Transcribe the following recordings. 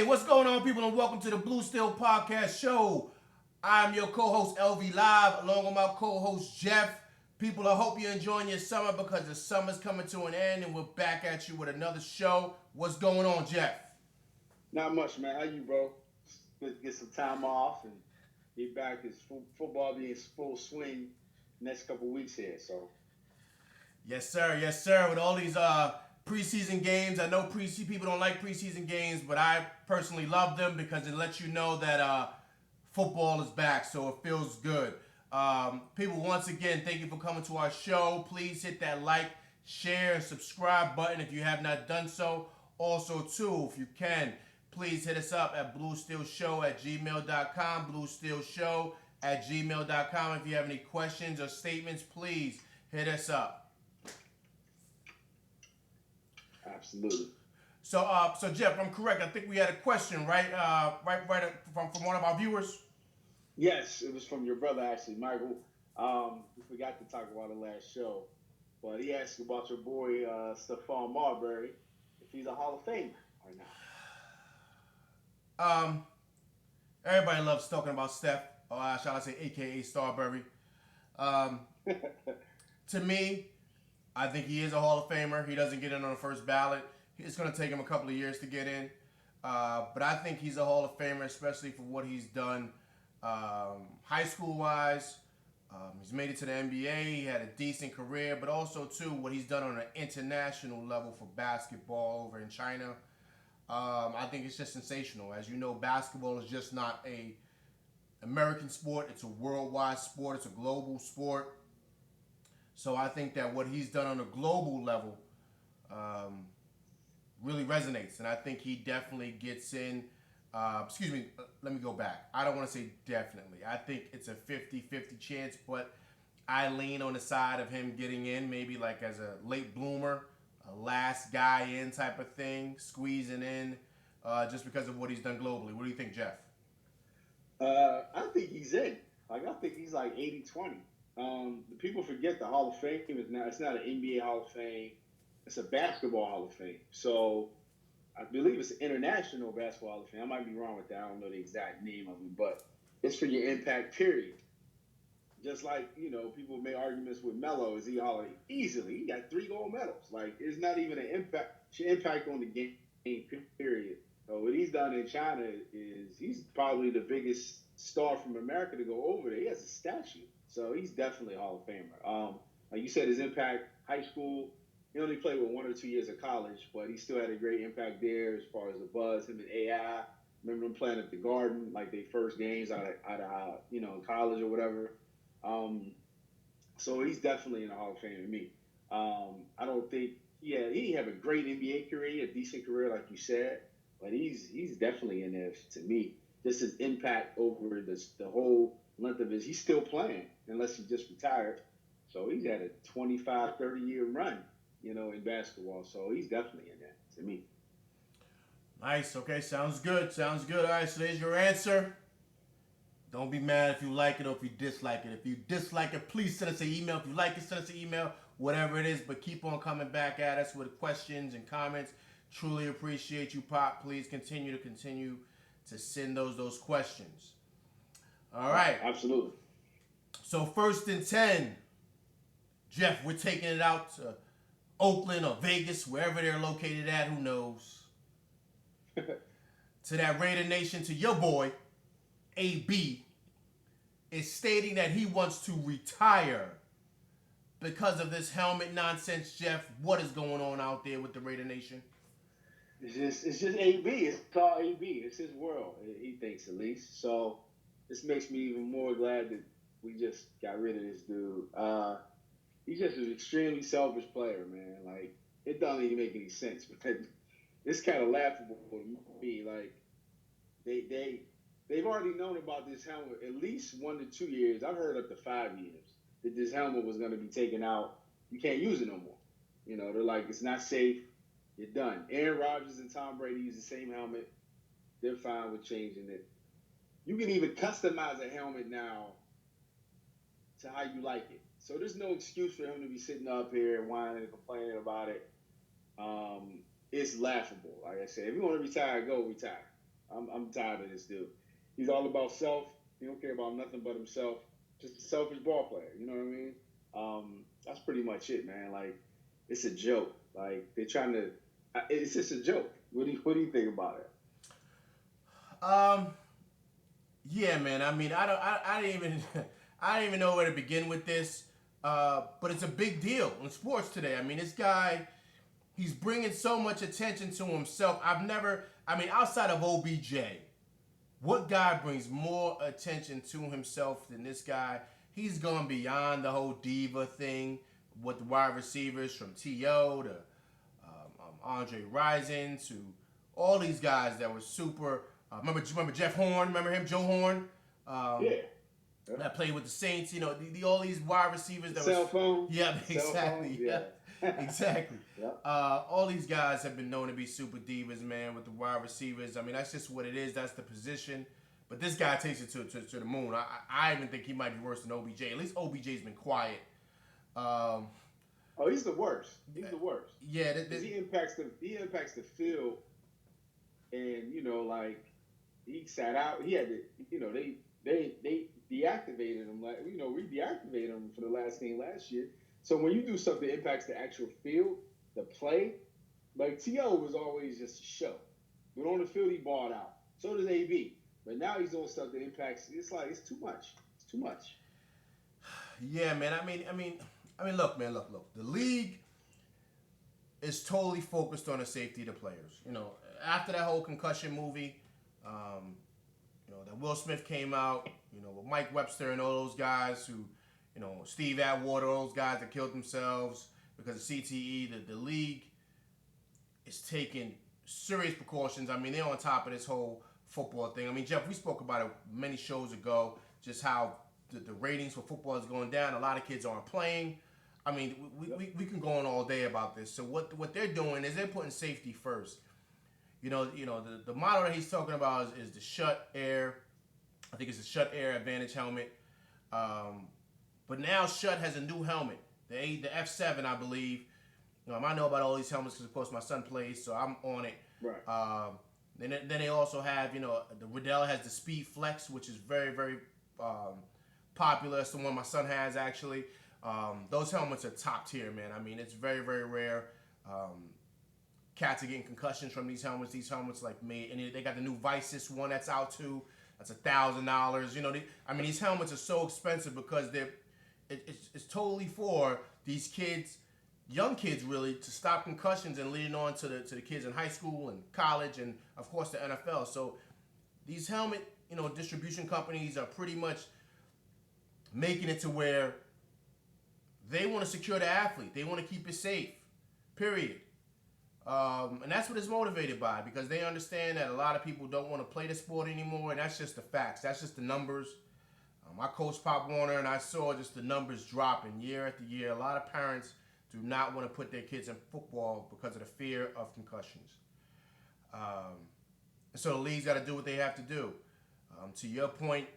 Hey, what's going on, people, and welcome to the Blue Steel Podcast Show. I'm your co-host, LV Live, along with my co-host, Jeff. People, I hope you're enjoying your summer because the summer's coming to an end, and we're back at you with another show. What's going on, Jeff? Not much, man. How you, bro? Good to get some time off and be back. It's football being full swing next couple weeks here. So Yes, sir. Yes, sir. With all these preseason games, I know people don't like preseason games, but I personally love them because it lets you know that football is back, so it feels good. People, once again, thank you for coming to our show. Please hit that like, share, and subscribe button if you have not done so. Also, too, if you can, please hit us up at bluesteelshow@gmail.com, bluesteelshow@gmail.com. If you have any questions or statements, please hit us up. absolutely. So Jeff, I'm correct. I think we had a question, right? From one of our viewers. Yes, it was from your brother actually, Michael. We forgot to talk about the last show, but he asked about your boy Stephon Marbury if he's a Hall of Famer or Um, Everybody loves talking about Steph, or shall I say, AKA Starbury. Um, not. to me, I think he is a Hall of Famer. He doesn't get in on the first ballot. It's going to take him a couple of years to get in. But I think he's a Hall of Famer, especially for what he's done high school wise. He's made it to the NBA. He had a decent career, but also, too, what he's done on an international level for basketball over in China. I think it's just sensational. As you know, basketball is just not a American sport. It's a worldwide sport. It's a global sport. So I think that what he's done on a global level um, really resonates, and I think he definitely gets in. Let me go back. I don't want to say definitely. I think it's a 50-50 chance, but I lean on the side of him getting in, maybe like as a late bloomer, a last guy in type of thing, squeezing in just because of what he's done globally. What do you think, Jeff? I think he's in. Like I think he's like 80-20. The people forget the Hall of Fame is now it's not an NBA Hall of Fame, it's a basketball Hall of Fame. So I believe it's an international basketball Hall of Fame. I might be wrong with that. I don't know the exact name of it, but it's for your impact period. Just like, people make arguments with Melo, is he Hall of easily? He got 3 gold medals. Like it's not even an impact impact on the game period. So what he's done in China is he's probably the biggest star from America to go over there. He has a statue. So he's definitely a Hall of Famer. Like you said, his impact, high school, he only played with 1 or 2 years of college, but he still had a great impact there as far as the buzz, him and AI. Remember them playing at the Garden, like their first games out of college or whatever. Um, so he's definitely in the Hall of Fame to me. I don't think, yeah, he have a great NBA career, a decent career, like you said, but he's definitely in there to me. Just his impact over the whole length of his, he's still playing unless he just retired. So he's had a 25, 30-year run, in basketball. So he's definitely in there to me. Nice. Okay, sounds good. Sounds good. All right, so there's your answer. Don't be mad if you like it or if you dislike it. If you dislike it, please send us an email. If you like it, send us an email, whatever it is. But keep on coming back at us with questions and comments. Truly appreciate you, Pop. Please continue to send those questions. All right. Absolutely. So 1st and 10, Jeff, we're taking it out to Oakland or Vegas, wherever they're located at. Who knows? To that Raider Nation, to your boy, AB, is stating that he wants to retire because of this helmet nonsense. Jeff, what is going on out there with the Raider Nation? It's just AB. It's all AB. It's his world. He thinks at least. So this makes me even more glad that we just got rid of this dude. He's just an extremely selfish player, man. Like it doesn't even make any sense. But it's kind of laughable to me. Like they they've already known about this helmet at least 1 to 2 years. I've heard up to 5 years that this helmet was going to be taken out. You can't use it no more. They're like it's not safe. You're done. Aaron Rodgers and Tom Brady use the same helmet. They're fine with changing it. You can even customize a helmet now to how you like it. So there's no excuse for him to be sitting up here whining and complaining about it. It's laughable. Like I said, if you want to retire, go retire. I'm tired of this dude. He's all about self. He don't care about nothing but himself. Just a selfish ball player. You know what I mean? That's pretty much it, man. Like it's a joke. Like they're trying to. It's just a joke. What do you think about it? Um, yeah, man. I mean, I didn't even, I didn't even know where to begin with this. But it's a big deal in sports today. I mean, this guy, he's bringing so much attention to himself. I mean, outside of OBJ, what guy brings more attention to himself than this guy? He's gone beyond the whole diva thing with the wide receivers from T.O. to Andre Rison to all these guys that were super. Remember Jeff Horn? Remember him, Joe Horn? Um, Yeah. that played with the Saints. You know, all these wide receivers that Cell was. phone. Yeah, Cell phone. exactly. Yeah. Exactly. Yeah. All these guys have been known to be super divas, man, with the wide receivers. I mean, that's just what it is. That's the position. But this guy takes it to the moon. I even think he might be worse than OBJ. At least OBJ's been quiet. Um, Oh, he's the worst. He's the worst. yeah, Because he impacts the field, and like he sat out. He had to, they deactivated him. Like we deactivated him for the last game last year. So when you do something that impacts the actual field, the play, like T.O. was always just a show. But on the field, he balled out. So does AB. But now he's doing stuff that impacts. It's like it's too much. It's too much. yeah, man. Look, man. Look. The league is totally focused on the safety of the players. You know, after that whole concussion movie, that Will Smith came out. With Mike Webster and all those guys who, Steve Atwater, all those guys that killed themselves because of CTE. The league is taking serious precautions. I mean, they're on top of this whole football thing. I mean, Jeff, we spoke about it many shows ago, just how the ratings for football is going down. A lot of kids aren't playing. I mean, we can go on all day about this. So what they're doing is they're putting safety first. The model that he's talking about is the Shut Air. I think it's the Shut Air Advantage helmet. But now Shut has a new helmet, the F7, I believe. I know about all these helmets because, of course, my son plays, so I'm on it. Right. Then they also have, the Riddell has the Speed Flex, which is very, very popular. It's the one my son has, actually. Those helmets are top tier, man. I mean, it's very, very rare. Cats are getting concussions from these helmets. These helmets, like me, and they got the new Visis one that's out too. That's $1,000. These helmets are so expensive because it's totally for these kids, young kids really, to stop concussions and leading on to the kids in high school and college and of course the NFL. So these helmet distribution companies are pretty much making it to where they want to secure the athlete. They want to keep it safe. Period. And that's what it's motivated by, because they understand that a lot of people don't want to play the sport anymore, and that's just the facts. That's just the numbers. I coached Pop Warner, and I saw just the numbers dropping year after year. A lot of parents do not want to put their kids in football because of the fear of concussions. So the league's got to do what they have to do. To your point,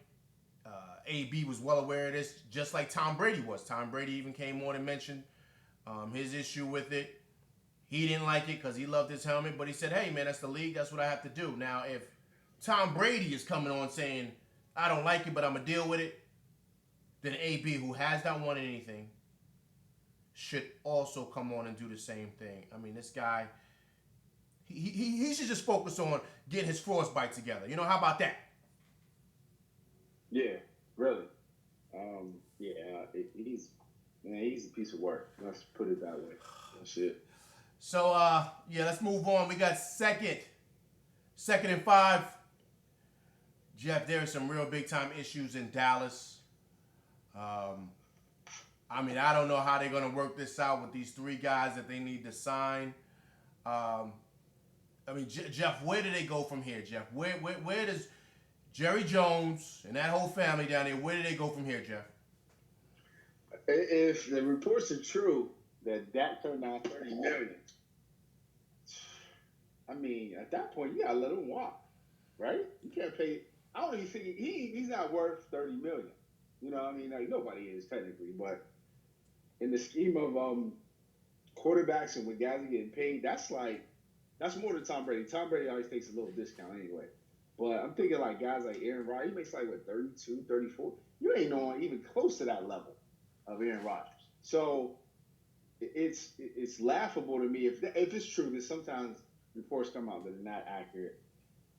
AB was well aware of this, just like Tom Brady was. Tom Brady even came on and mentioned his issue with it. He didn't like it because he loved his helmet, but he said, hey, man, that's the league. That's what I have to do. Now, if Tom Brady is coming on saying, I don't like it, but I'm going to deal with it, then AB, who has not won anything, should also come on and do the same thing. I mean, this guy, he should just focus on getting his frostbite together. How about that? Yeah, really. He's a piece of work. Let's put it that way. That's it. So, let's move on. We got second and 5. Jeff, there are some real big-time issues in Dallas. I don't know how they're going to work this out with these 3 guys that they need to sign. Jeff, where do they go from here, Jeff? Where does Jerry Jones and that whole family down there, where do they go from here, Jeff? If the reports are true that Dak turned down $30 million, at that point, you gotta let him walk, right? You can't pay. I don't even think he's not worth $30 million. Like, nobody is technically, but in the scheme of quarterbacks and when guys are getting paid, that's more than Tom Brady. Tom Brady always takes a little discount anyway. But I'm thinking like guys like Aaron Rodgers, he makes like what 32, 34. You ain't on even close to that level of Aaron Rodgers. So it's laughable to me if it's true. Because sometimes reports come out that are not accurate.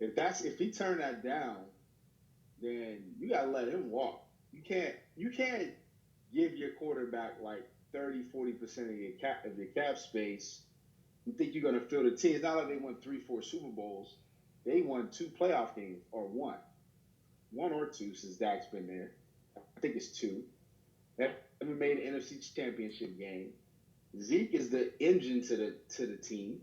If he turned that down, then you gotta let him walk. You can't give your quarterback like 30, 40% of your cap space. You think you're gonna fill the team. It's not like they won 3, 4 Super Bowls. They won 2 playoff games or one or two since Dak's been there. I think it's two. They haven't made an NFC Championship game. Zeke is the engine to the team.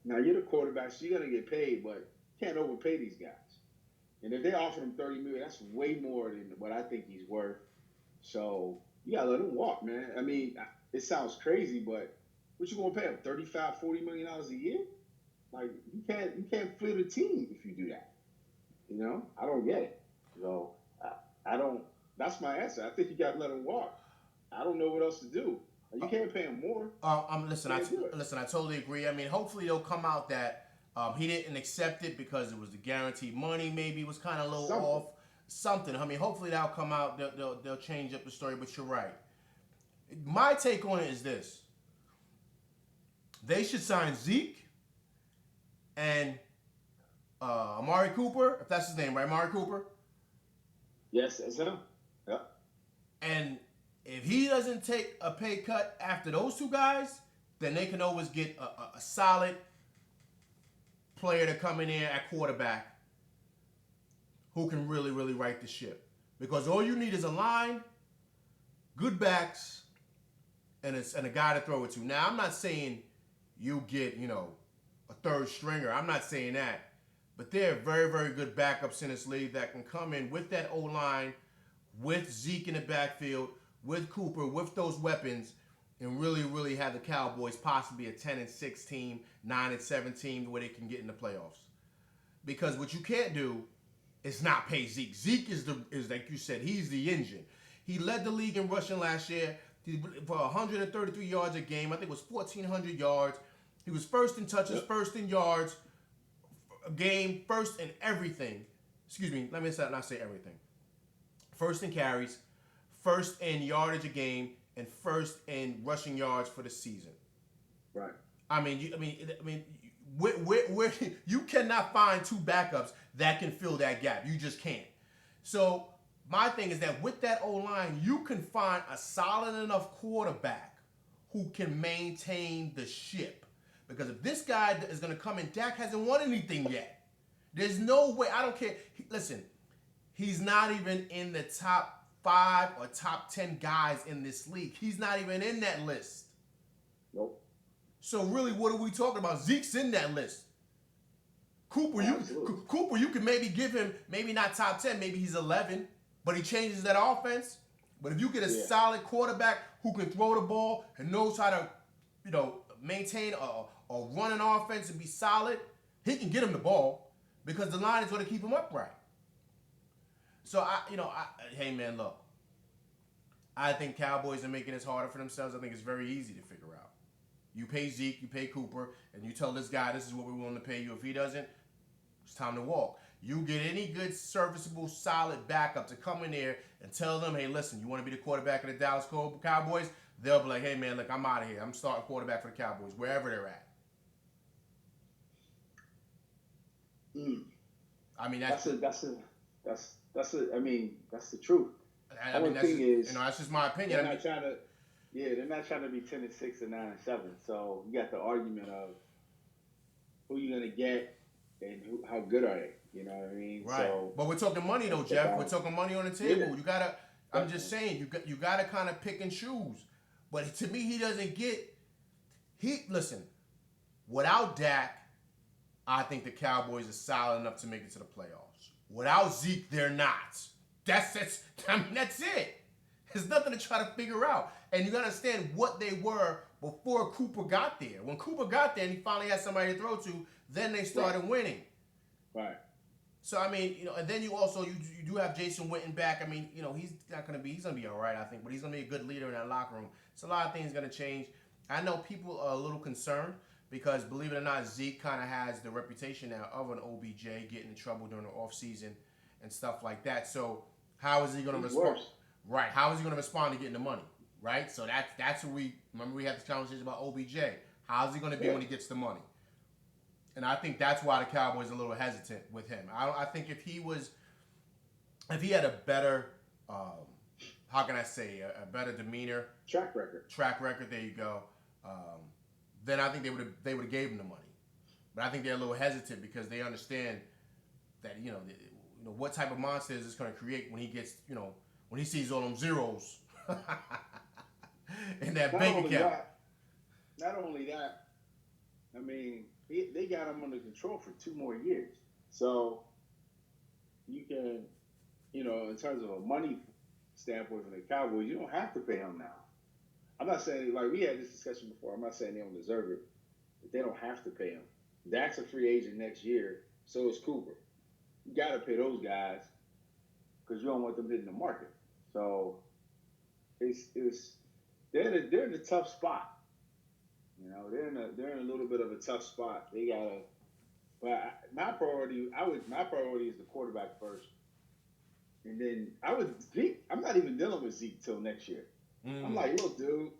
Now you're the quarterback, so you're gonna get paid, but you can't overpay these guys. And if they offer him 30 million, that's way more than what I think he's worth. So you gotta let him walk, man. I mean, it sounds crazy, but what you gonna pay him? 35, $40 million a year? Like you can't flip the team if you do that. I don't get it. So I don't. That's my answer. I think you gotta let him walk. I don't know what else to do. You can't pay him more. Listen, I totally agree. I mean, hopefully it'll come out that he didn't accept it because it was the guaranteed money. Maybe was kind of a little off. Something. I mean, hopefully that'll come out. They'll change up the story. But you're right. My take on it is this: they should sign Zeke and Amari Cooper, if that's his name, right? Amari Cooper. Yes, that's him. Yeah. And if he doesn't take a pay cut after those two guys, then they can always get a solid player to come in there at quarterback who can really, really right the ship. Because all you need is a line, good backs, and a guy to throw it to. Now, I'm not saying you get, a third stringer. I'm not saying that. But there are very, very good backups in this league that can come in with that O-line, with Zeke in the backfield, with Cooper, with those weapons, and really, really have the Cowboys possibly a 10-6 team, 9-7 team where they can get in the playoffs. Because what you can't do is not pay Zeke. Zeke is like you said, he's the engine. He led the league in rushing last year for 133 yards a game. I think it was 1,400 yards. He was first in touches, first in yards a game, first in everything. Excuse me, let me not say everything. First in carries, first in yardage a game, and first in rushing yards for the season. Right. I mean, where you cannot find two backups that can fill that gap. You just can't. So my thing is that with that O-line, you can find a solid enough quarterback who can maintain the ship. Because if this guy is going to come in, Dak hasn't won anything yet. There's no way. I don't care. Listen, he's not even in the top 5 or top 10 guys in this league. He's not even in that list. Nope. So really, what are we talking about? Zeke's in that list. Cooper, you can maybe give him, maybe not top 10, maybe he's 11, but he changes that offense. But if you get a solid quarterback who can throw the ball and knows how to, maintain a running offense and be solid, he can get him the ball because the line is going to keep him upright. So hey man, look, I think Cowboys are making this harder for themselves. I think it's very easy to figure out. You pay Zeke, you pay Cooper, and you tell this guy this is what we're willing to pay you. If he doesn't, it's time to walk. You get any good, serviceable, solid backup to come in there and tell them, hey, listen, you want to be the quarterback of the Dallas Cowboys? They'll be like, hey, man, look, I'm out of here. I'm starting quarterback for the Cowboys, wherever they're at. I mean, that's the truth. I mean, that's just my opinion. They're not trying to be 10-6 or 9-7. So you got the argument of who you're gonna get and how good are they? You know what I mean? Right. So, but we're talking money though, Jeff. We're talking money on the table. Yeah. You gotta. I'm just saying, you gotta kind of pick and choose. But to me, he doesn't get. Listen. Without Dak, I think the Cowboys are solid enough to make it to the playoffs. Without Zeke, they're not. That's it. There's nothing to try to figure out. And you gotta understand what they were before Cooper got there. When Cooper got there and he finally had somebody to throw to, then they started winning. Right. So I mean, and then you do have Jason Witten back. I mean, he's gonna be all right, I think, but he's gonna be a good leader in that locker room. So a lot of things gonna change. I know people are a little concerned because believe it or not, Zeke kind of has the reputation now of an OBJ getting in trouble during the offseason and stuff like that. So how is he going to He's respond? worse. Right. How is he going to respond to getting the money? Right. So that's what we remember. We had this conversation about OBJ. How's he going to be when he gets the money? And I think that's why the Cowboys are a little hesitant with him. I think if he had a better, how can I say, a better demeanor, Track record. There you go. Then I think they would have gave him the money. But I think they're a little hesitant because they understand that what type of monster is this going to create when he gets when he sees all them zeros in that bank account. Not only that, I mean, they got him under control for 2 more years. So you can, in terms of a money standpoint from the Cowboys, you don't have to pay him now. I'm not saying, like we had this discussion before, I'm not saying they don't deserve it, but they don't have to pay him. Dak's a free agent next year, so is Cooper. You got to pay those guys because you don't want them hitting the market. So they're in a tough spot. They're in a little bit of a tough spot. They gotta. But my priority is the quarterback first, and then Zeke. I'm not even dealing with Zeke till next year. I'm like, look, dude,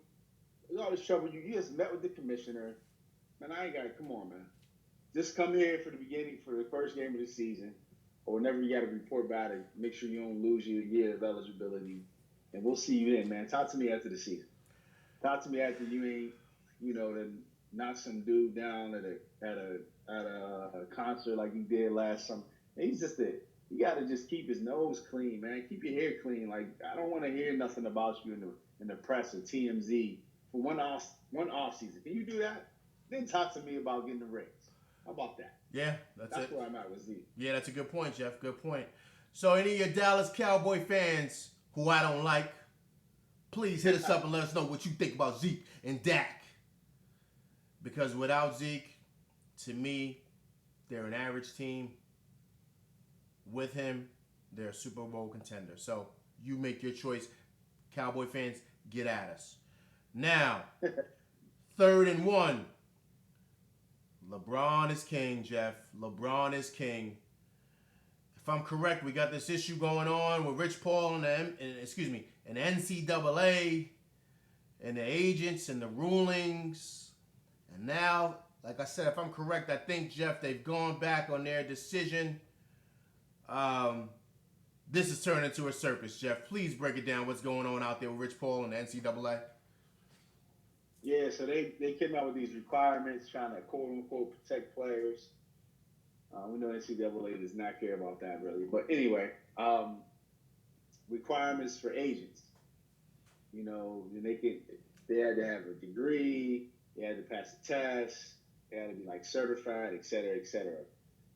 with all this trouble, you just met with the commissioner. Man, I ain't got it. Come on, man. Just come here for the first game of the season, or whenever you got to report back and make sure you don't lose your year of eligibility, and we'll see you then, man. Talk to me after the season. Talk to me after you ain't. Then knock some dude down at a concert like he did last summer. And he's just it. You got to just keep his nose clean, man. Keep your hair clean. Like I don't want to hear nothing about you in the press or TMZ for one off season. Can you do that? Then talk to me about getting the rings. How about that? Yeah, that's where I'm at with Zeke. Yeah, that's a good point, Jeff. Good point. So any of your Dallas Cowboy fans who I don't like, please hit us up and let us know what you think about Zeke and Dak. Because without Zeke, to me, they're an average team. With him, they're a Super Bowl contender. So you make your choice. Cowboy fans, get at us. Now, 3rd and 1. LeBron is king, Jeff. LeBron is king. If I'm correct, we got this issue going on with Rich Paul and the NCAA and the agents and the rulings. And now, like I said, if I'm correct, I think, Jeff, they've gone back on their decision. This is turning into a circus, Jeff. Please break it down. What's going on out there with Rich Paul and the NCAA? Yeah, so they came out with these requirements trying to quote-unquote protect players. We know NCAA does not care about that, really. But anyway, requirements for agents. They had to have a degree, they had to pass a test, they had to be certified, et cetera, et cetera.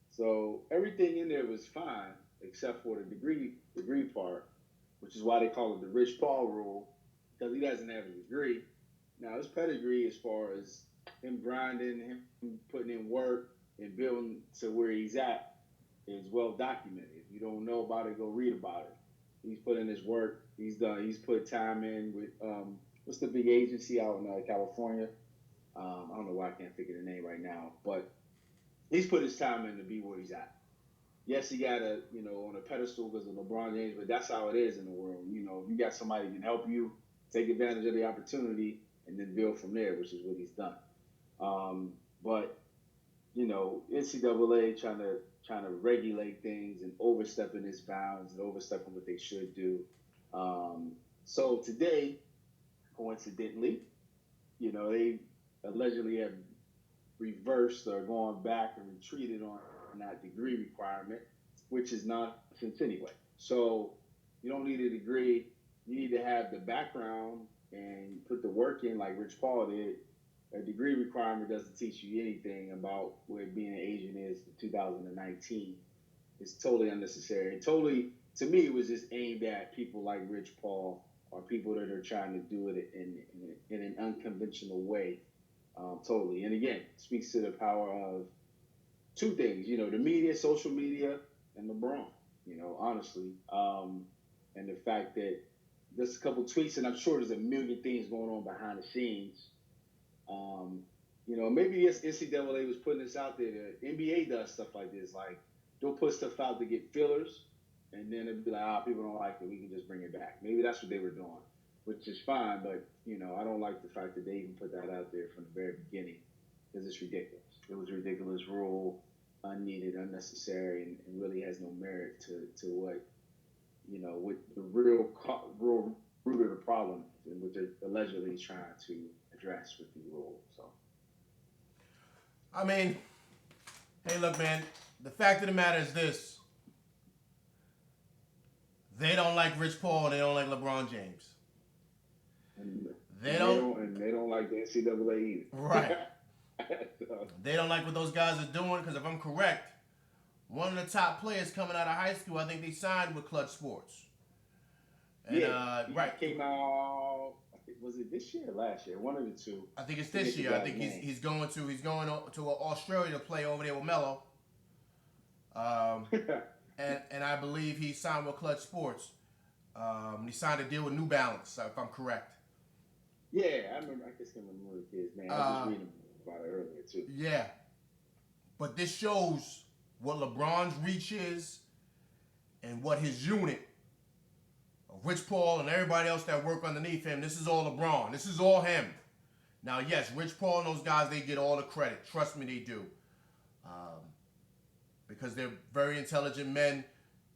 So everything in there was fine except for the degree part, which is why they call it the Rich Paul rule, because he doesn't have a degree. Now his pedigree, as far as him grinding, him putting in work and building to where he's at, is well documented. If you don't know about it, go read about it. He's put in his work. He's put time in with what's the big agency out in California? I don't know why I can't think of the name right now, but he's put his time in to be where he's at. Yes, he got on a pedestal because of LeBron James, but that's how it is in the world. If you got somebody who can help you, take advantage of the opportunity, and then build from there, which is what he's done. But NCAA trying to regulate things and overstepping its bounds and overstepping what they should do. So today, coincidentally, they allegedly have reversed or gone back and retreated on that degree requirement, which is nonsense anyway. So you don't need a degree. You need to have the background and put the work in like Rich Paul did. A degree requirement doesn't teach you anything about what being an agent is in 2019. It's totally unnecessary. To me, it was just aimed at people like Rich Paul or people that are trying to do it in an unconventional way. Totally. And again, speaks to the power of 2 things, the media, social media, and LeBron, honestly. And the fact that there's a couple tweets, and I'm sure there's a million things going on behind the scenes. Maybe it's NCAA was putting this out there. The NBA does stuff like this. Like, they'll put stuff out to get fillers, and then it'll be like, people don't like it. We can just bring it back. Maybe that's what they were doing, which is fine. But, I don't like the fact that they even put that out there from the very beginning because it's ridiculous. It was a ridiculous rule, unneeded, unnecessary, and really has no merit to what, what the real root of the problem and what they're allegedly trying to address with the rule. So. I mean, hey, look, man. The fact of the matter is this: they don't like Rich Paul, and they don't like LeBron James. And they don't like the NCAA either. Right. They don't like what those guys are doing because if I'm correct, one of the top players coming out of high school, I think they signed with Clutch Sports. And, he right. Came out. Was it this year or last year? One of the two. I think it's this year. I think he's going to Australia to play over there with Melo. And I believe he signed with Clutch Sports. He signed a deal with New Balance, if I'm correct. Yeah, I remember. I just can't remember the kid's name. I was just reading about it earlier too. Yeah, but this shows what LeBron's reach is and what his unit of Rich Paul and everybody else that work underneath him. This is all LeBron. This is all him. Now, yes, Rich Paul and those guys, they get all the credit. Trust me, they do. Because they're very intelligent men.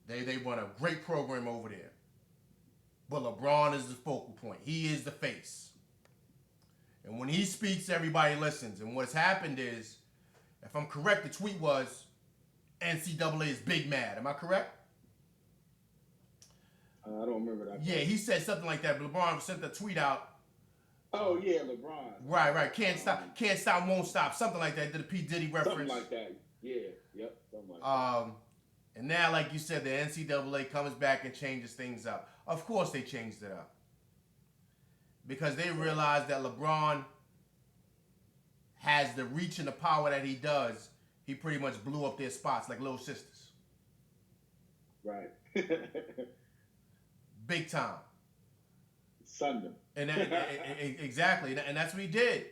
They run a great program over there. But LeBron is the focal point. He is the face. And when he speaks, everybody listens. And what's happened is, if I'm correct, the tweet was, NCAA is big mad. Am I correct? I don't remember that. Yeah, he said something like that. But LeBron sent the tweet out. Oh, yeah, LeBron. Right. Can't stop, won't stop. Something like that. Did a P. Diddy reference. Something like that. Yeah, yep, something like that. And now, like you said, the NCAA comes back and changes things up. Of course they changed it up. Because they realized that LeBron has the reach and the power that he does. He pretty much blew up their spots like Little Sisters. Right. Big time. Sunned them. And exactly. And that's what he did.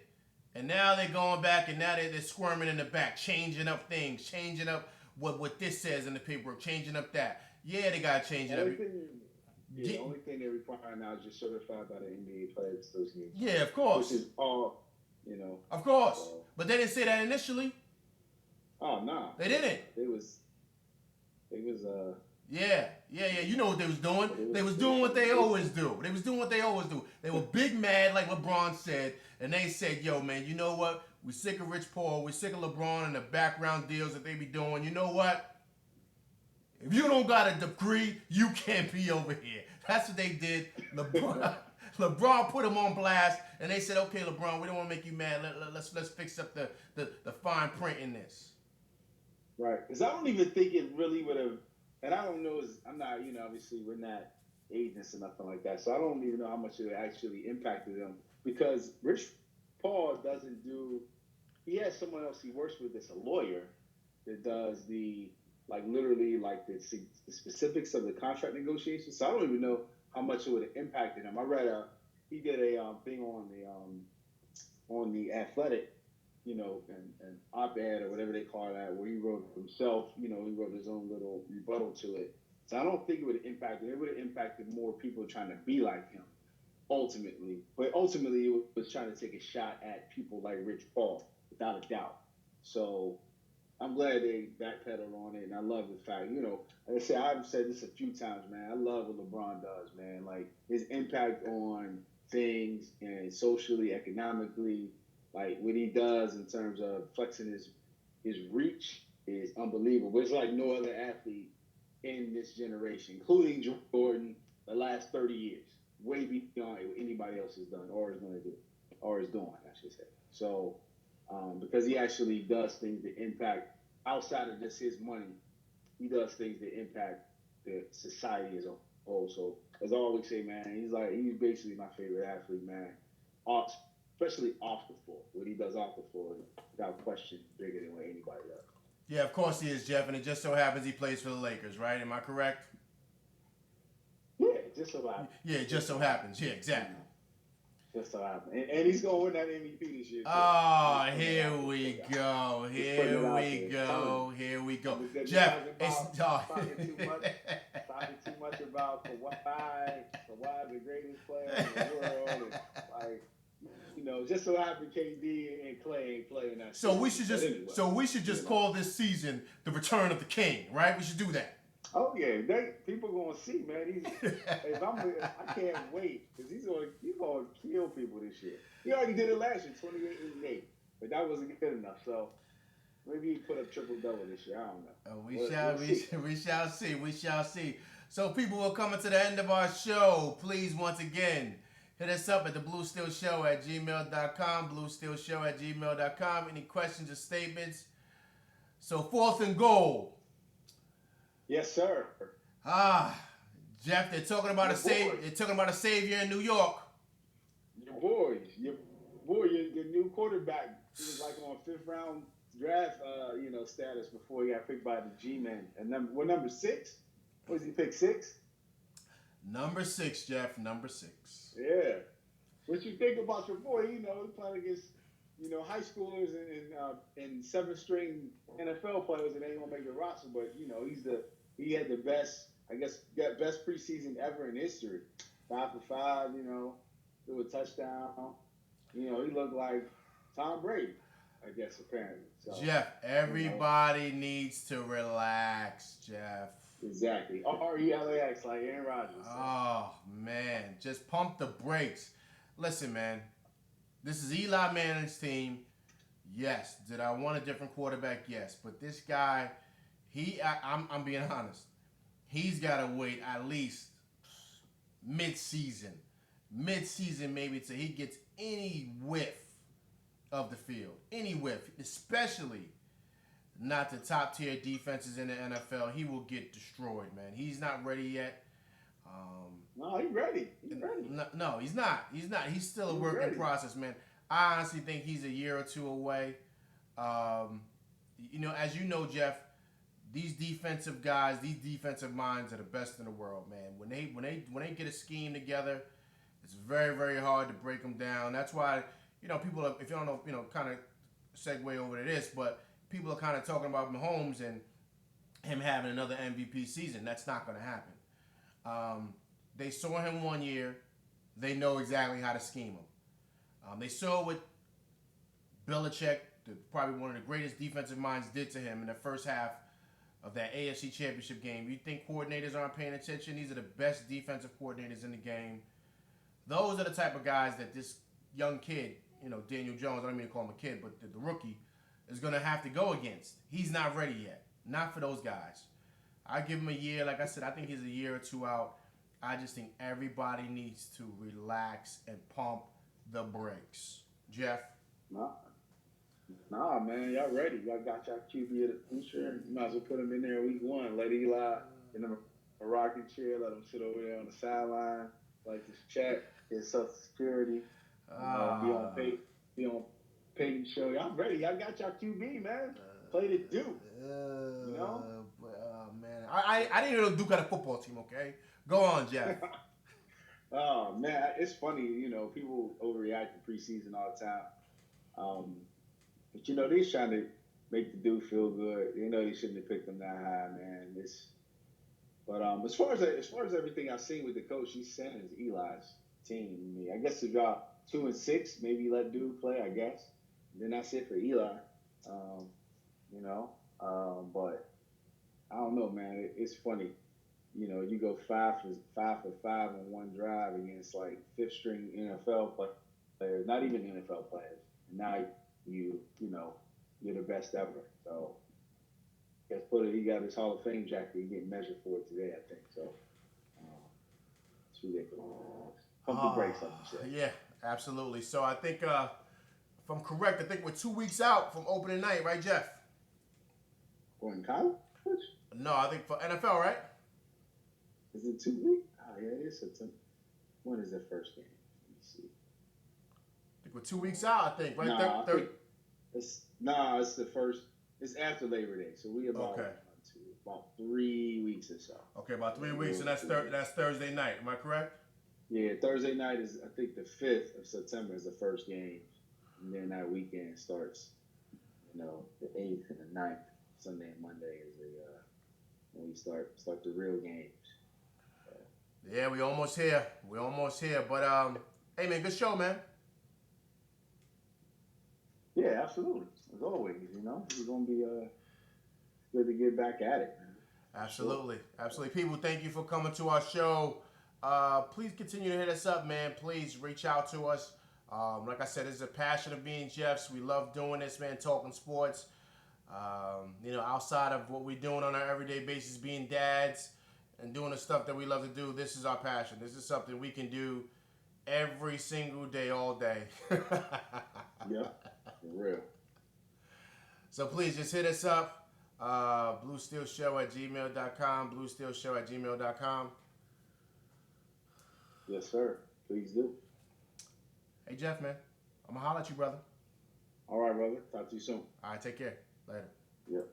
And now they're going back and now they're squirming in the back, changing up things, changing up what this says in the paperwork, changing up that. Yeah, they got to change it up. The only thing they require now is just certified by the NBA Players Association. Yeah, of course. Which is all, Of course. But they didn't say that initially. Oh, no. They didn't. They was. Yeah. You know what they was doing. They was doing what they always do. They were big mad, like LeBron said, and they said, yo, man, you know what? We sick of Rich Paul. We sick of LeBron and the background deals that they be doing. You know what? If you don't got a degree, you can't be over here. That's what they did. LeBron put him on blast, and they said, okay, LeBron, we don't want to make you mad. Let's fix up the fine print in this. Right. Because I don't even think it really would have, and I don't know, I'm not, obviously we're not agents or nothing like that, so I don't even know how much it actually impacted them. Because Rich Paul he has someone else he works with that's a lawyer that does the specifics of the contract negotiations. So I don't even know how much it would have impacted him. I read he did a thing on the Athletic, an op-ed or whatever they call that, where he wrote himself, he wrote his own little rebuttal to it. So I don't think it would have impacted. It would have impacted more people trying to be like him, ultimately. But ultimately, it was trying to take a shot at people like Rich Paul, without a doubt. So I'm glad they backpedaled on it, and I love the fact, like I said, I've said this a few times, man. I love what LeBron does, man. Like, his impact on things and socially, economically, like what he does in terms of flexing his reach is unbelievable. It's like no other athlete in this generation, including Jordan, the last 30 years, way beyond what anybody else has done or is going to do, or is doing, I should say. So, because he actually does things that impact, outside of just his money, he does things that impact the society as a whole. So, as I always say, man, he's basically my favorite athlete, man. Especially off the floor. What he does off the floor is, without question, bigger than what anybody does. Yeah, of course he is, Jeff, and it just so happens he plays for the Lakers, right? Am I correct? Yeah, it just so happens. Yeah, it just so happens. Yeah, exactly. Just so happened. And he's going to win that MVP this year, too. Oh, here we go. Here we go. Jeff, it's talking too much about Kawhi. Kawhi, the greatest player in the world. And, like, just so happened KD and Clay ain't playing that. So we should just call this season the Return of the King, right? We should do that. Oh yeah, people gonna see, man. I can't wait because he's gonna kill people this year. He already did it last year, 28-8, but that wasn't good enough. So maybe he put up triple double this year. I don't know. We shall see. So people, will coming to the end of our show. Please, once again, hit us up at the bluesteelshow@gmail.com. bluesteelshow@gmail.com. Any questions or statements? So 4th and goal. Yes, sir. Jeff, they're talking about a savior in New York. Your new quarterback. He was like on 5th round draft, status before he got picked by the G-men. And number 6? Was he picked 6? Number 6, Jeff. Number 6. Yeah. What you think about your boy? He's playing against high schoolers and 7th string NFL players that ain't gonna make the roster, but he had the best preseason ever in history. 5 for 5, threw a touchdown. He looked like Tom Brady, I guess, apparently. So, Jeff, everybody needs to relax, Jeff. Exactly. RELAX like Aaron Rodgers. Oh man, just pump the brakes. Listen, man. This is Eli Manning's team. Yes. Did I want a different quarterback? Yes. But this guy, I'm being honest. He's got to wait at least mid-season maybe till he gets any whiff of the field. Any whiff. Especially not the top-tier defenses in the NFL. He will get destroyed, man. He's not ready yet. No, he's ready. No, he's not. He's still a work in process, man. I honestly think he's a year or two away. As you know, Jeff, these defensive guys, these defensive minds are the best in the world, man. When they get a scheme together, it's very, very hard to break them down. That's why, people are, if you don't know, kind of segue over to this, but people are kind of talking about Mahomes and him having another MVP season. That's not going to happen. They saw him 1 year. They know exactly how to scheme him. They saw what Belichick, probably one of the greatest defensive minds, did to him in the first half of that AFC Championship game. You think coordinators aren't paying attention? These are the best defensive coordinators in the game. Those are the type of guys that this young kid, Daniel Jones, I don't mean to call him a kid, but the rookie, is going to have to go against. He's not ready yet. Not for those guys. I give him a year. Like I said, I think he's a year or two out. I just think everybody needs to relax and pump the brakes. Jeff? Nah, man. Y'all ready. Y'all got y'all QB of the future. You might as well put him in there week 1. Let Eli in a rocking chair. Let him sit over there on the sideline. Like this check. Get Social Security. Be on Peyton show. Y'all ready. Y'all got y'all QB, man. Play the Duke. Man. I didn't even know Duke had a football team, okay? Go on, Jeff. Oh, man. It's funny, people overreact to preseason all the time. But, they're trying to make the dude feel good. They shouldn't have picked him that high, man. But as far as everything I've seen with the coach, he's sending is Eli's team. I guess if y'all 2-6, maybe let dude play, I guess. Then that's it for Eli. But I don't know, man. It's funny. You go 5 for 5 on one drive against like 5th string NFL players, not even NFL players. And now you're the best ever. So guess he got his Hall of Fame jacket. He getting measured for it today, I think. So it's ridiculous. Pump the brakes on the shit. Yeah, absolutely. So I think, if I'm correct, I think we're 2 weeks out from opening night, right, Jeff? Going college? No, I think for NFL, right? Is it 2 weeks? Oh, yeah, it is September. When is the first game? Let me see. I think we're 2 weeks out, I think, right? It's the first. It's after Labor Day, so we about about 3 weeks or so. Okay, about 3 weeks, and that's Thursday night. Am I correct? Yeah, Thursday night is I think the 5th of September is the first game, and then that weekend starts. The 8th and the 9th, Sunday and Monday is when we start the real games. Yeah, we almost here. We almost here. But hey man, good show, man. Yeah, absolutely. As always, it's gonna be good to get back at it, man. Absolutely, absolutely. People, thank you for coming to our show. Please continue to hit us up, man. Please reach out to us. Like I said, it's a passion of being Jeffs. We love doing this, man. Talking sports. Outside of what we're doing on our everyday basis, being dads and doing the stuff that we love to do, this is our passion. This is something we can do every single day, all day. Yep, for real. So please just hit us up. BlueSteelShow@gmail.com. BlueSteelShow@gmail.com. Yes, sir. Please do. Hey, Jeff, man. I'm going to holler at you, brother. All right, brother. Talk to you soon. All right, take care. Later. Yep.